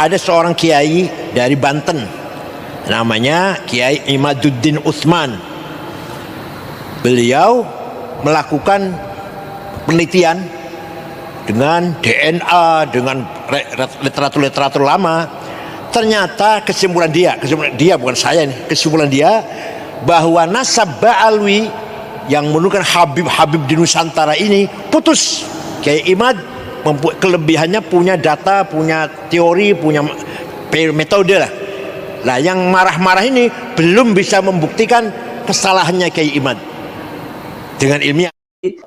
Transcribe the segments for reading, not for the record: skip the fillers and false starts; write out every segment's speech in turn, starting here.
ada seorang kiai dari Banten, namanya Kiai Imaduddin Utsman. Beliau melakukan penelitian dengan DNA, dengan literatur lama. Ternyata kesimpulan dia bukan saya nih, kesimpulan dia bahwa nasab Ba'alwi yang menurunkan Habib di Nusantara ini putus. Kiai Imad kelebihannya punya data, punya teori, punya metode lah. Nah, yang marah-marah ini belum bisa membuktikan kesalahannya Kiai Imad dengan ilmiah.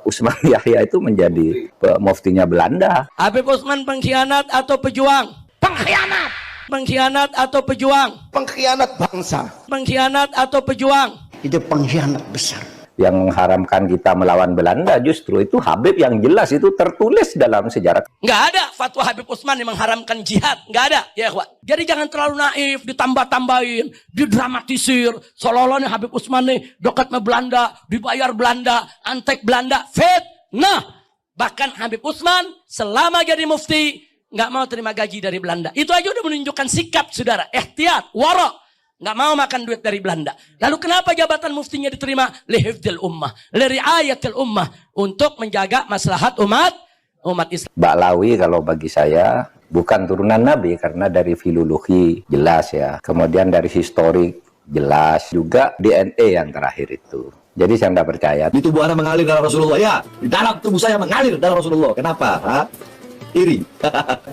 Utsman Yahya itu menjadi muftinya Belanda. Habib Utsman pengkhianat atau pejuang? Pengkhianat. Pengkhianat atau pejuang? Pengkhianat bangsa. Pengkhianat atau pejuang? Itu pengkhianat besar. Yang mengharamkan kita melawan Belanda justru itu Habib, yang jelas itu tertulis dalam sejarah. Nggak ada fatwa Habib Utsman yang mengharamkan jihad, nggak ada, ya ikhwan. Jadi jangan terlalu naif, ditambah-tambahin, didramatisir, seolah-olah Habib Utsman nih dekat sama Belanda, dibayar Belanda, antek Belanda, fitnah. Bahkan Habib Utsman selama jadi mufti nggak mau terima gaji dari Belanda. Itu aja udah menunjukkan sikap, saudara, ihtiyat, wara'. Nggak mau makan duit dari Belanda. Lalu kenapa jabatan muftinya diterima? Lihifdil ummah, liriayatil ummah, untuk menjaga maslahat umat Islam. Ba'alawi kalau bagi saya bukan turunan Nabi, karena dari filologi jelas ya. Kemudian dari historik jelas, juga DNA yang terakhir itu. Jadi saya tidak percaya. Di tubuh Anda mengalir darah Rasulullah. Ya, di dalam tubuh saya mengalir darah Rasulullah. Kenapa? Iri.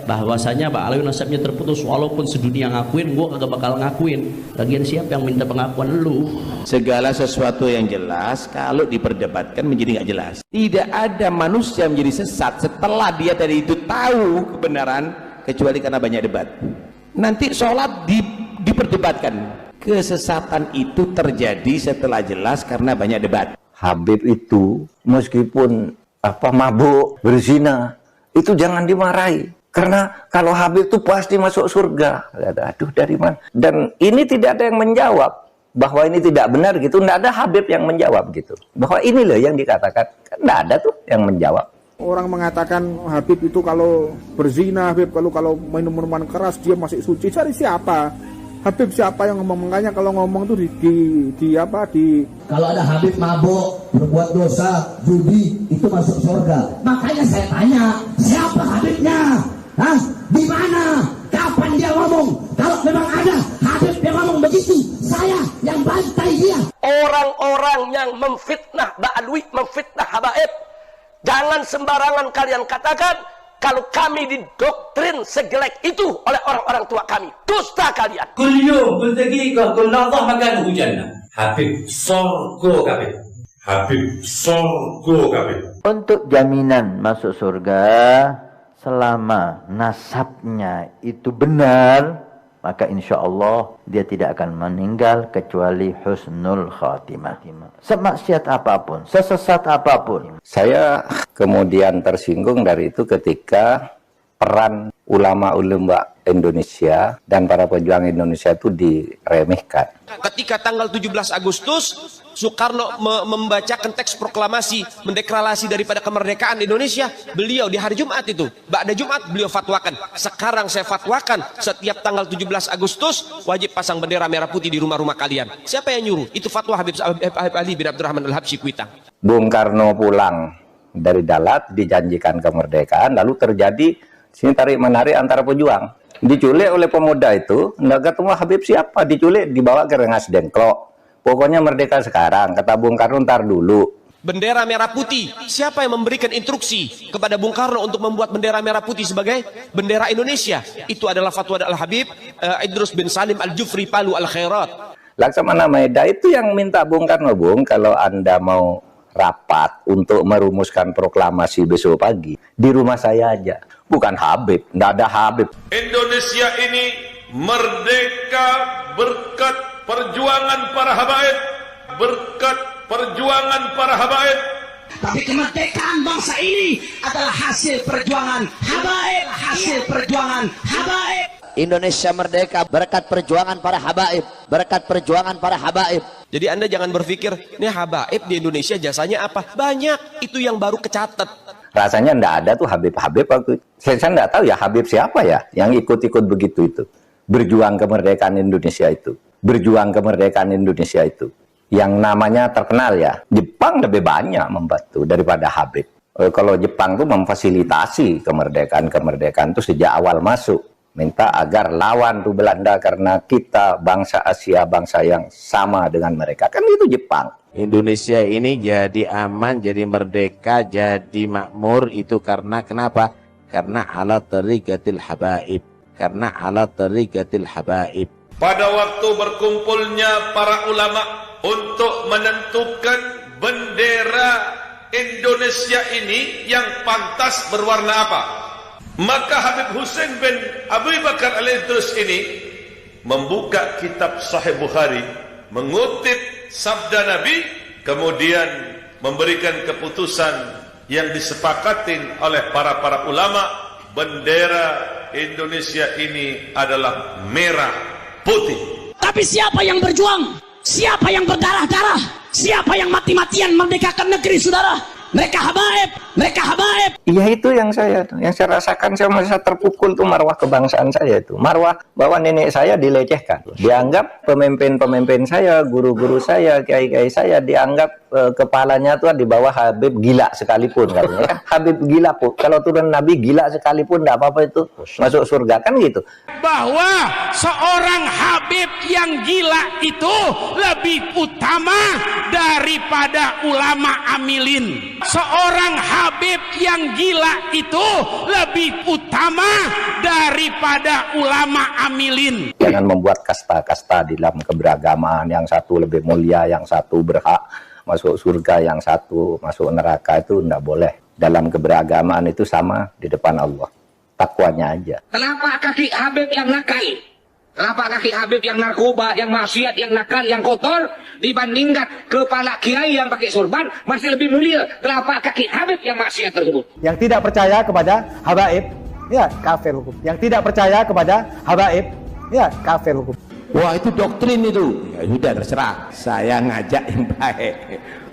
Bahwasanya Ba'alawi nasabnya terputus, walaupun sedunia ngakuin, gue kagak bakal ngakuin. Lagian siapa yang minta pengakuan lu? Segala sesuatu yang jelas kalau diperdebatkan menjadi nggak jelas. Tidak ada manusia menjadi sesat setelah dia tadi itu tahu kebenaran, kecuali karena banyak debat. Nanti sholat diperdebatkan. Kesesatan itu terjadi setelah jelas karena banyak debat. Habib itu meskipun mabuk, berzina, itu jangan dimarahi, karena kalau Habib itu pasti masuk surga. Aduh, dari mana? Dan ini tidak ada yang menjawab bahwa ini tidak benar gitu. Tidak ada Habib yang menjawab gitu, bahwa ini loh yang dikatakan. Tidak ada tuh yang menjawab. Orang mengatakan Habib itu kalau berzina, Habib kalau minum minuman keras dia masih suci. Cari siapa? Habib siapa yang ngomong? Makanya kalau ngomong tuh kalau ada Habib mabuk, berbuat dosa, judi, itu masuk surga. Makanya saya tanya, siapa Habibnya? Di mana? Kapan dia ngomong? Kalau memang ada Habib yang ngomong begitu, saya yang bantai dia. Orang-orang yang memfitnah Ba'alwi, memfitnah habaib, jangan sembarangan kalian katakan kalau kami didoktrin sejelek itu oleh orang-orang tua kami. Dusta kalian. Kuliyo, kuldagiqah, kulladhah makan hujanna. Habib sorgo kabeh. Habib sorgo kabeh. Untuk jaminan masuk surga, selama nasabnya itu benar, maka insya Allah dia tidak akan meninggal kecuali husnul khatimah. Semaksiat apapun, sesesat apapun. Saya kemudian tersinggung dari itu ketika peran ulama-ulama Indonesia dan para pejuang Indonesia itu diremehkan. Ketika tanggal 17 Agustus, Soekarno membacakan teks proklamasi, mendeklarasi daripada kemerdekaan Indonesia, beliau di hari Jumat itu, ba'da Jumat beliau fatwakan. Sekarang saya fatwakan, setiap tanggal 17 Agustus wajib pasang bendera merah putih di rumah-rumah kalian. Siapa yang nyuruh? Itu fatwa Habib Ali bin Abdurrahman Al-Habsyi Kuitang. Bung Karno pulang dari Dalat, dijanjikan kemerdekaan, lalu terjadi sini tarik-menarik antara pejuang. Diculik oleh pemuda itu, nggak ketemu Habib siapa, diculik, dibawa ke Rengas Dengklok. Pokoknya merdeka sekarang, kata Bung Karno, ntar dulu. Bendera merah putih, siapa yang memberikan instruksi kepada Bung Karno untuk membuat bendera merah putih sebagai bendera Indonesia? Itu adalah fatwa Al-Habib Idrus bin Salim Al-Jufri Palu Al-Khairat. Laksamana Maeda itu yang minta Bung Karno, Bung, kalau Anda mau rapat untuk merumuskan proklamasi besok pagi, di rumah saya aja. Bukan Habib, nggak ada Habib. Indonesia ini merdeka berkat perjuangan para habaib, berkat perjuangan para habaib. Tapi kemerdekaan bangsa ini adalah hasil perjuangan habaib, hasil perjuangan habaib. Indonesia merdeka berkat perjuangan para habaib, berkat perjuangan para habaib. Jadi Anda jangan berpikir, ini habaib di Indonesia jasanya apa? Banyak, itu yang baru kecatat. Rasanya ndak ada tuh Habib-Habib waktu itu. Saya ndak tahu ya Habib siapa ya yang ikut-ikut begitu itu. Berjuang kemerdekaan Indonesia itu. Berjuang kemerdekaan Indonesia itu. Yang namanya terkenal ya. Jepang lebih banyak membantu daripada Habib. Kalau Jepang tuh memfasilitasi kemerdekaan itu sejak awal masuk. Minta agar lawan tuh Belanda karena kita bangsa Asia, bangsa yang sama dengan mereka. Kan itu Jepang. Indonesia ini jadi aman, jadi merdeka, jadi makmur itu karena kenapa? Karena ala tariqatil habaib. Karena ala tariqatil habaib. Pada waktu berkumpulnya para ulama untuk menentukan bendera Indonesia ini yang pantas berwarna apa, maka Habib Hussein bin Abu Bakar al-Idrus ini membuka kitab Sahih Bukhari, mengutip sabda Nabi, kemudian memberikan keputusan yang disepakatin oleh para ulama. Bendera Indonesia ini adalah merah putih. Tapi siapa yang berjuang? Siapa yang berdarah-darah? Siapa yang mati-matian merdekakan negeri, saudara? Mereka habaib, mereka habaib. Iya itu yang saya rasakan, saya merasa terpukul tuh marwah kebangsaan saya itu. Marwah bahwa nenek saya dilecehkan. Dianggap pemimpin-pemimpin saya, guru-guru saya, kiai-kiai saya dianggap kepalanya tuh di bawah Habib gila sekalipun katanya kan. Habib gila pun. Kalau turun Nabi gila sekalipun enggak apa-apa itu masuk surga kan gitu. Bahwa seorang Habib yang gila itu lebih utama daripada ulama amilin. Seorang Habib yang gila itu lebih utama daripada ulama amilin. Jangan membuat kasta-kasta di dalam keberagaman, yang satu lebih mulia, yang satu berhak masuk surga, yang satu masuk neraka, itu tidak boleh. Dalam keberagaman itu sama di depan Allah. Takwanya aja. Kenapa kaki Habib yang nakal? Kenapa kaki Habib yang narkoba, yang maksiat, yang nakal, yang kotor dibandingkan kepala kiai yang pakai sorban masih lebih mulia? Kenapa kaki Habib yang maksiat tersebut? Yang tidak percaya kepada habaib, ya kafir hukum. Yang tidak percaya kepada habaib, ya kafir hukum. Wah itu doktrin itu. Ya sudah terserah. Saya ngajak yang baik.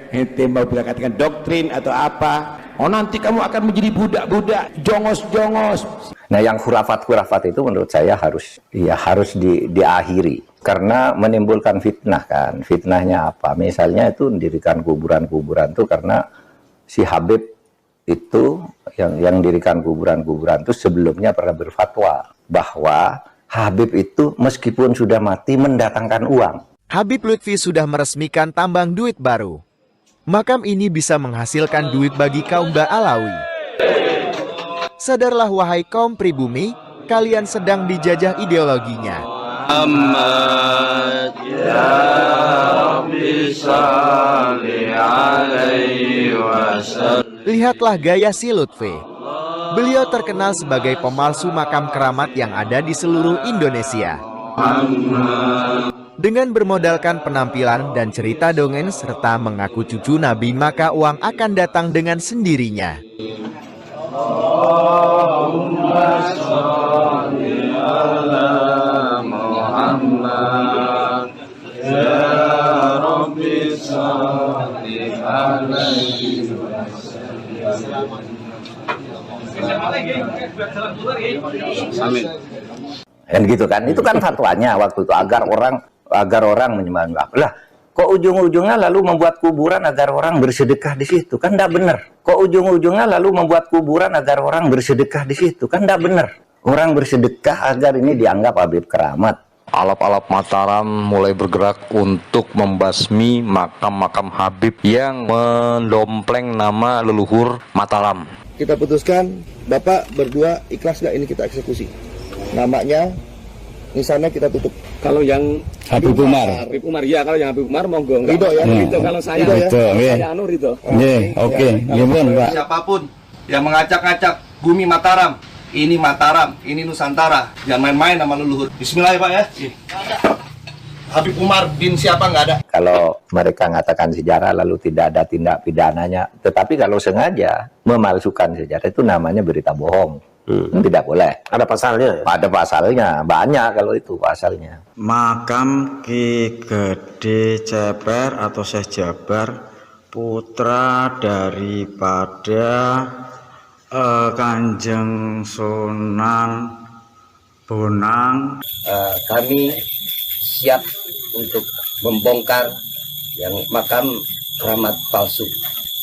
Ente mau katakan doktrin atau apa? Oh nanti kamu akan menjadi budak-budak, jongos-jongos. Nah yang khurafat-khurafat itu menurut saya harus diakhiri. Karena menimbulkan fitnah kan. Fitnahnya apa? Misalnya itu mendirikan kuburan-kuburan itu karena si Habib itu yang mendirikan kuburan-kuburan itu sebelumnya pernah berfatwa bahwa Habib itu meskipun sudah mati mendatangkan uang. Habib Lutfi sudah meresmikan tambang duit baru. Makam ini bisa menghasilkan duit bagi kaum Ba'alawi. Sadarlah wahai kaum pribumi, kalian sedang dijajah ideologinya. Muhammad ya Rabbi salli alaihi wasallam. Lihatlah gaya si Lutfi. Beliau terkenal sebagai pemalsu makam keramat yang ada di seluruh Indonesia. Dengan bermodalkan penampilan dan cerita dongeng serta mengaku cucu Nabi, maka uang akan datang dengan sendirinya. Allahumma sholli ala Muhammad ya Rabbi sholli alaihi wasallam. Dan gitu kan, itu kan fatwanya waktu itu agar orang menyembah. Lah, kok ujung-ujungnya lalu membuat kuburan agar orang bersedekah di situ? Kan tidak benar. Kok ujung-ujungnya lalu membuat kuburan agar orang bersedekah di situ? Kan tidak benar. Orang bersedekah agar ini dianggap Habib keramat. Alap-alap Mataram mulai bergerak untuk membasmi makam-makam Habib yang mendompleng nama leluhur Mataram. Kita putuskan, Bapak berdua ikhlas gak ini kita eksekusi? Namanya, misalnya kita tutup. Kalau yang Habib Umar. Habib Umar, ya kalau yang Habib Umar monggo. Ridho ya? Ridho kalau saya. Ridho ya? Saya anu Ridho. Oke. Pak. Siapapun yang mengacak-acak bumi Mataram, ini Mataram, ini Nusantara, jangan main-main sama leluhur. Bismillah ya Pak ya. Habib Umar bin siapa nggak ada. Kalau mereka mengatakan sejarah lalu tidak ada tindak pidananya, tetapi kalau sengaja memalsukan sejarah itu namanya berita bohong. Tidak boleh. Ada pasalnya? Ada pasalnya, banyak kalau itu pasalnya. Makam Ki Gede Ceper atau Syekh Jabar, putra daripada Kanjeng Sunan Bonang. Kami siap untuk membongkar yang makam keramat palsu.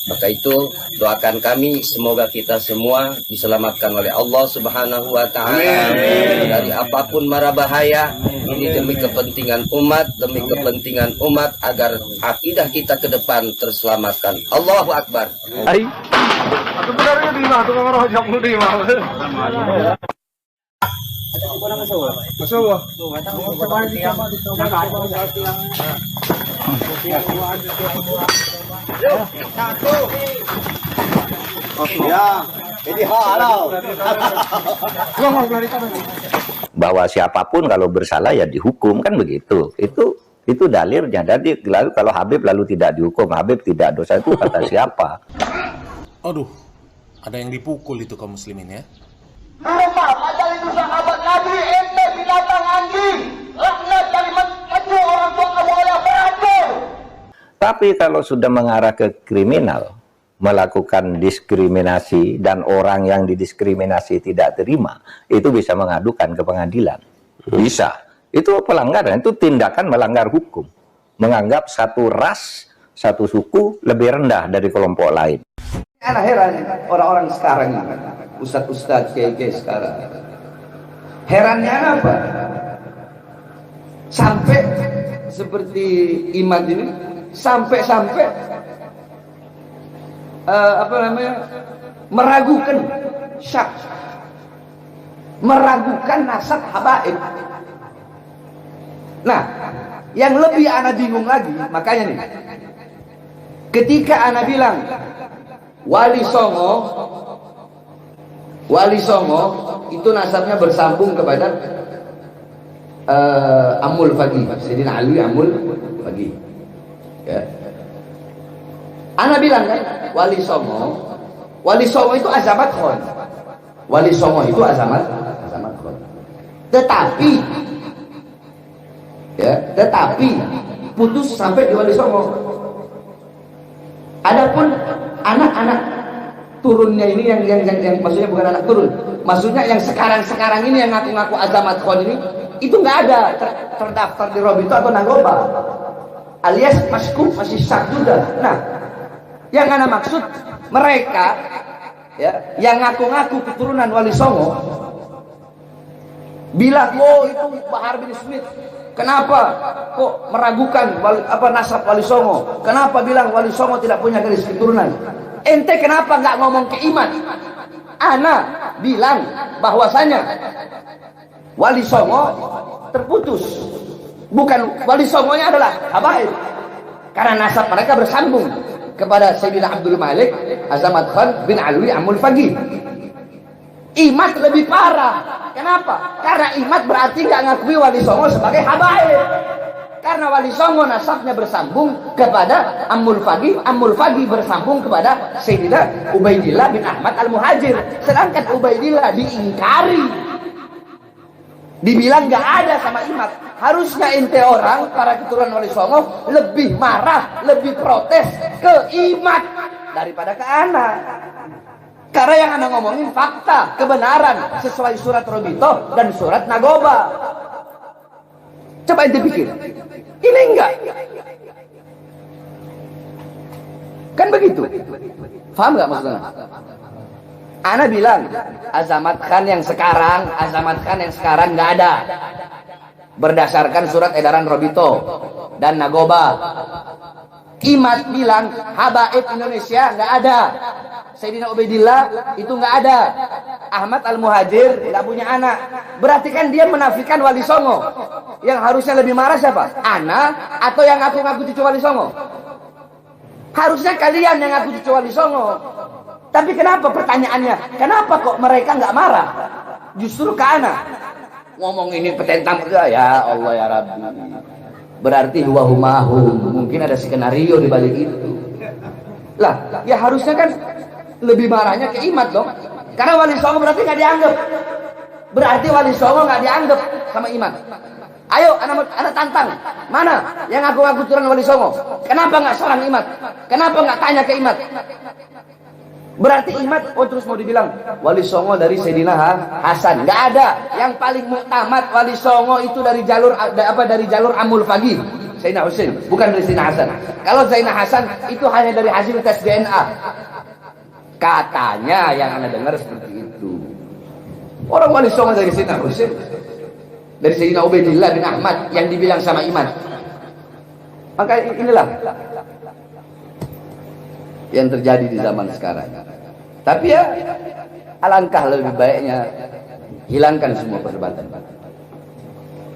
Maka itu doakan kami semoga kita semua diselamatkan oleh Allah Subhanahu wa taala dari apapun mara bahaya. Ini demi kepentingan umat, agar akidah kita ke depan terselamatkan. Allahu Akbar. Bahwa siapapun kalau bersalah ya dihukum, kan begitu. Itu dalilnya. Jadi lalu kalau Habib lalu tidak dihukum, Habib tidak dosa, itu kata siapa? Aduh, ada yang dipukul itu kaum muslimin ya. Padahal itu sahabat Nabi, ente binatang anjing, laknat dari maju orang tua kamu oleh beratur. Tapi kalau sudah mengarah ke kriminal, melakukan diskriminasi dan orang yang didiskriminasi tidak terima, itu bisa mengadukan ke pengadilan. Bisa. Itu pelanggaran, itu tindakan melanggar hukum. Menganggap satu ras, satu suku lebih rendah dari kelompok lain. Anak heran orang-orang sekarang ini, ustadz-ustadz kiai-kiai sekarang. Herannya apa? Sampai seperti Imad ini, sampai meragukan syak, meragukan nasab habaib. Nah, yang lebih ana bingung lagi, makanya nih, ketika ana bilang Wali Songo itu nasabnya bersambung kepada Amul Fagi, Sayyidina Ali Amul Fagi. Ya. Ana bilang kan, Wali Songo itu Azamat Khan. Wali Songo itu Azamat Khan. Tetapi putus sampai di Wali Songo. Adapun anak-anak turunnya ini yang maksudnya bukan anak turun, maksudnya yang sekarang ini yang ngaku-ngaku Azamat Khan ini, itu nggak ada terdaftar di Robito atau Nagoba, alias maskup masih syak juga. Nah, yang ana maksud mereka ya yang ngaku-ngaku keturunan Wali Songo bilang, oh itu Bahar bin Smith. Kenapa kok meragukan nasab Wali Songo? Kenapa bilang Wali Songo tidak punya garis keturunan? Ente kenapa nggak ngomong ke iman? Ana bilang bahwasanya Wali Songo terputus. Bukan, Wali Songonya adalah habaib. Karena nasab mereka bersambung kepada Sayyidina Abdul Malik Azamat Khan bin Alwi Amul Fagi. Imat lebih parah. Kenapa? Karena Imat berarti nggak ngakui Wali Songo sebagai habaib. Karena Wali Songo nasabnya bersambung kepada Amul Fagi bersambung kepada Sayyidina Ubaidillah bin Ahmad Al-Muhajir. Sedangkan Ubaidillah diingkari, dibilang nggak ada sama Imat. Harusnya ente orang para keturunan Wali Songo lebih marah, lebih protes ke Imat daripada ke anak. Karena yang anda ngomongin fakta, kebenaran sesuai surat Robito dan surat Nagoba. Coba ente pikir, ini enggak? Kan begitu? Paham nggak maksudnya? Ana bilang Azamat Khan yang sekarang nggak ada. Berdasarkan surat edaran Robito dan Nagoba. Imat bilang habaib Indonesia nggak ada. Sayyidina Ubaidillah itu nggak ada. Ahmad Al-Muhajir nggak punya anak. Berarti kan dia menafikan Wali Songo. Yang harusnya lebih marah siapa? Ana atau yang ngaku-ngaku cucu Wali Songo? Harusnya kalian yang ngaku cucu Wali Songo. Tapi kenapa pertanyaannya? Kenapa kok mereka nggak marah? Justru ke ana. Ngomong ini petentang ya Allah ya Rabbi. Berarti huwahumahum. Mungkin ada skenario di balik itu. Lah, ya harusnya kan lebih marahnya ke Imat dong. Karena Wali Songo berarti nggak dianggap. Berarti Wali Songo nggak dianggap sama Imat. Ayo, anak tantang. Mana yang ngaku-ngaku turun Wali Songo? Kenapa nggak seorang Imat? Kenapa nggak tanya ke Imat? Berarti Imad, oh terus mau dibilang Wali Songo dari Sayyidina Hasan. Nggak ada. Yang paling muktamad Wali Songo itu dari jalur dari jalur Amul Fagih, Sayyidina Husain, bukan dari Sayyidina Hasan. Kalau Sayyidina Hasan itu hanya dari hasil tes DNA. Katanya yang Anda dengar seperti itu. Orang Wali Songo dari Sayyidina Husain, dari Sayyidina Ubaidillah bin Ahmad yang dibilang sama Imad. Maka inilah yang terjadi di zaman sekarang. Tapi ya alangkah lebih baiknya hilangkan semua perdebatan.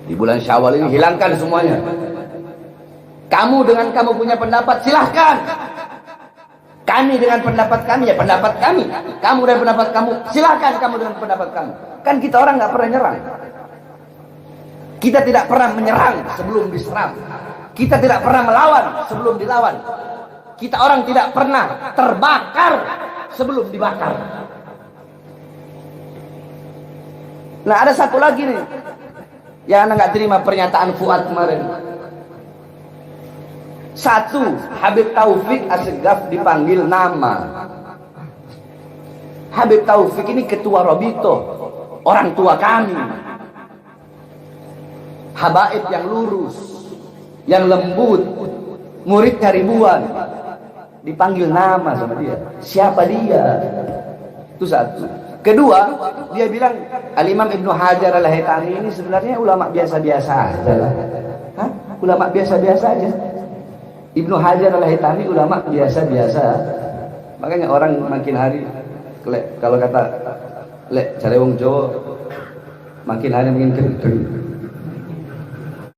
Di bulan Syawal ini hilangkan semuanya. Kamu dengan kamu punya pendapat silahkan. Kami dengan pendapat kami ya pendapat kami. Kamu dengan pendapat kamu silahkan kamu dengan pendapat kamu. Kan kita orang nggak pernah nyerang. Kita tidak pernah menyerang sebelum diserang. Kita tidak pernah melawan sebelum dilawan. Kita orang tidak pernah terbakar sebelum dibakar. Nah ada satu lagi nih yang Anda nggak terima pernyataan Fuad kemarin. Satu, Habib Taufik Assegaf dipanggil nama. Habib Taufik ini ketua Robito, orang tua kami. Habaib yang lurus, yang lembut, muridnya ribuan. Dipanggil nama sama dia. Siapa dia? Itu satu. Kedua, dia bilang Al-Imam Ibnu Hajar Al-Haytami ini sebenarnya ulama biasa-biasa aja lah. Hah? Ulama biasa-biasa aja. Ibnu Hajar Al-Haytami ulama biasa-biasa. Makanya orang makin hari kalau kata cara wong Jawa makin hari makin kering.